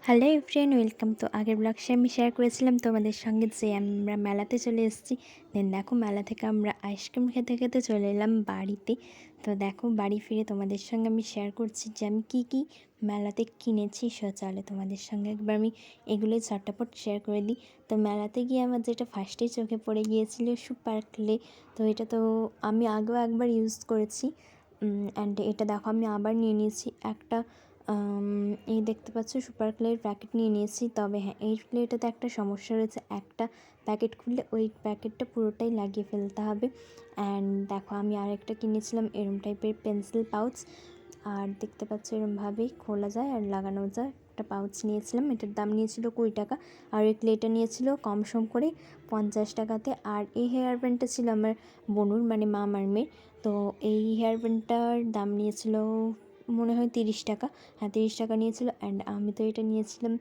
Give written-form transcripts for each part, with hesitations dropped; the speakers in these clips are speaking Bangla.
Hello everyone, welcome. তো আগের ব্লগে আমি শেয়ার করেছিলাম তোমাদের সঙ্গে যে আমরা মেলাতে চলে এসেছি। দেন দেখো, মেলা থেকে আমরা আইসক্রিম খেতে খেতে চলে এলাম বাড়িতে। তো দেখো, বাড়ি ফিরে তোমাদের সঙ্গে আমি শেয়ার করছি যে আমি কী কী মেলাতে কিনেছি। চলে তোমাদের সঙ্গে একবার আমি এগুলোই ঝটপট শেয়ার করে দিই। তো মেলাতে গিয়ে আমার যেটা ফার্স্টেই চোখে পড়ে গিয়েছিল সুপার ক্লে। তো এটা তো আমি আগেও একবার ইউজ করেছি, অ্যান্ড এটা দেখো আমি আবার নিয়ে নিয়েছি একটা। এই দেখতে পাচ্ছ সুপার ক্লের প্যাকেট নিয়ে নিয়েছি। তবে হ্যাঁ, এই ক্লেটাতে একটা সমস্যা রয়েছে, একটা প্যাকেট খুললে ওই প্যাকেটটা পুরোটাই লাগিয়ে ফেলতে হবে। অ্যান্ড দেখো, আমি আরেকটা কিনেছিলাম এরম টাইপের পেন্সিল পাউচ। আর দেখতে পাচ্ছ এরমভাবেই খোলা যায় আর লাগানো যায়। একটা পাউচ নিয়েছিলাম, এটার দাম নিয়েছিল 20 টাকা। আর এই ক্লেটা নিয়েছিল কম সম করে 50 টাকাতে। আর এই হেয়ার ব্যান্ডটা ছিল আমার বনুর, মানে মামার মেয়ের। তো এই হেয়ার ব্যান্ডটার দাম নিয়েছিল মনে হয় 30 টাকা। হ্যাঁ, 30 টাকা নিয়েছিল। অ্যান্ড আমি তো এটা নিয়েছিলাম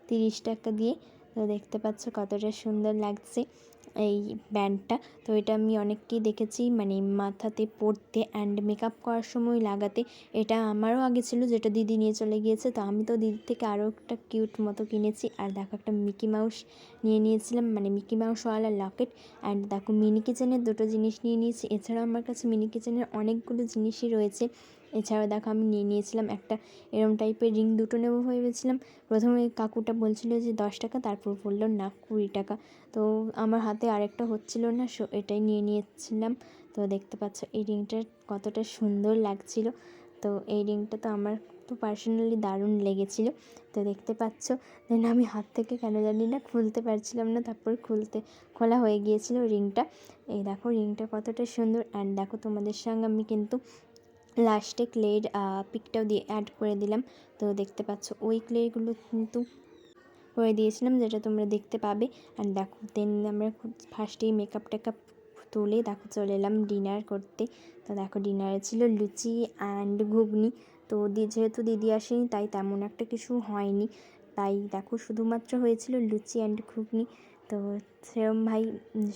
30 টাকা দিয়ে। তো দেখতে পাচ্ছ কতটা সুন্দর লাগছে এই ব্যান্ডটা। তো এটা আমি অনেককেই দেখেছি মানে মাথাতে পরতে অ্যান্ড মেকআপ করার সময় লাগাতে। এটা আমারও আগে ছিল, যেটা দিদি নিয়ে চলে গিয়েছে। তো আমি তো দিদির থেকে আরও একটা কিউট মতো কিনেছি। আর দেখো, একটা মিকি মাউস নিয়ে নিয়েছিলাম, মানে মিকি মাউসওয়ালা লকেট। অ্যান্ড দেখো, মিনি কিচেনের দুটো জিনিস নিয়ে নিয়েছি। এছাড়াও আমার কাছে মিনি কিচেনের অনেকগুলো জিনিসই রয়েছে। এছাড়াও দেখো, আমি নিয়ে নিয়েছিলাম একটা এরম টাইপের রিং, দুটো নেবো ভেবেছিলাম। প্রথমে কাকুটা বলছিল যে 10 টাকা, তারপর বললো না 20 টাকা। তো আমার হাতে আরেকটা হচ্ছিল না, সো এটাই নিয়ে নিয়েছিলাম। তো দেখতে পাচ্ছ এই রিংটা কতটা সুন্দর লাগছিল। তো এই রিংটা তো আমার তো পার্সোনালি দারুণ লেগেছিলো। তো দেখতে পাচ্ছ, দেন আমি হাত থেকে কেন জানি না খুলতে পারছিলাম না, তারপর খোলা হয়ে গিয়েছিল রিংটা। এই দেখো রিংটা কতটা সুন্দর। অ্যান্ড দেখো, তোমাদের সঙ্গে আমি কিন্তু লাস্টে ক্লের পিকটাও দিয়ে অ্যাড করে দিলাম। তো দেখতে পাচ্ছ ওই ক্লেগুলো কিন্তু করে দিয়েছিলাম, যেটা তোমরা দেখতে পাবে। আর দেখো, দেন আমরা ফার্স্টেই মেকআপ টেকআপ তুলে দেখো চলে এলাম ডিনার করতে। তো দেখো, ডিনারে ছিল লুচি অ্যান্ড ঘুগনি। তো যেহেতু দিদি আসেনি, তাই তেমন একটা কিছু হয়নি। তাই দেখো, শুধুমাত্র হয়েছিল লুচি অ্যান্ড ঘুগনি। তো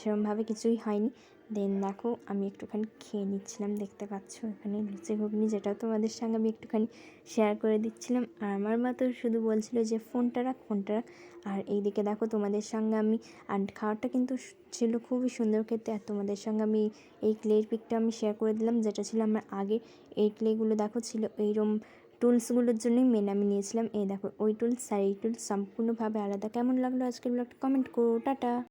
সেরমভাবে কিছুই হয়নি। দেন দেখো, আমি একটুখানি খেয়ে নিচ্ছিলাম। দেখতে পাচ্ছ এখানে লুচি ঘুগনি, যেটাও তোমাদের সঙ্গে আমি একটুখানি শেয়ার করে দিচ্ছিলাম। আর আমার মা তো শুধু বলছিল যে ফোনটা রাখ, ফোনটা রাখ। আর এইদিকে দেখো, তোমাদের সঙ্গে আমি আর খাওয়াটা কিন্তু ছিল খুবই সুন্দর খেতে। আর তোমাদের সঙ্গে আমি এই ক্লের পিকটা আমি শেয়ার করে দিলাম, যেটা ছিল আমার আগে। এই ক্লেগুলো দেখো ছিল এইরকম টুলসগুলোর জন্যই মেন আমি নিয়েছিলাম। এই দেখো, ওই টুলস আর এই টুলস সম্পূর্ণভাবে আলাদা। কেমন লাগলো আজকের ব্লগটা কমেন্ট করো। টাটা।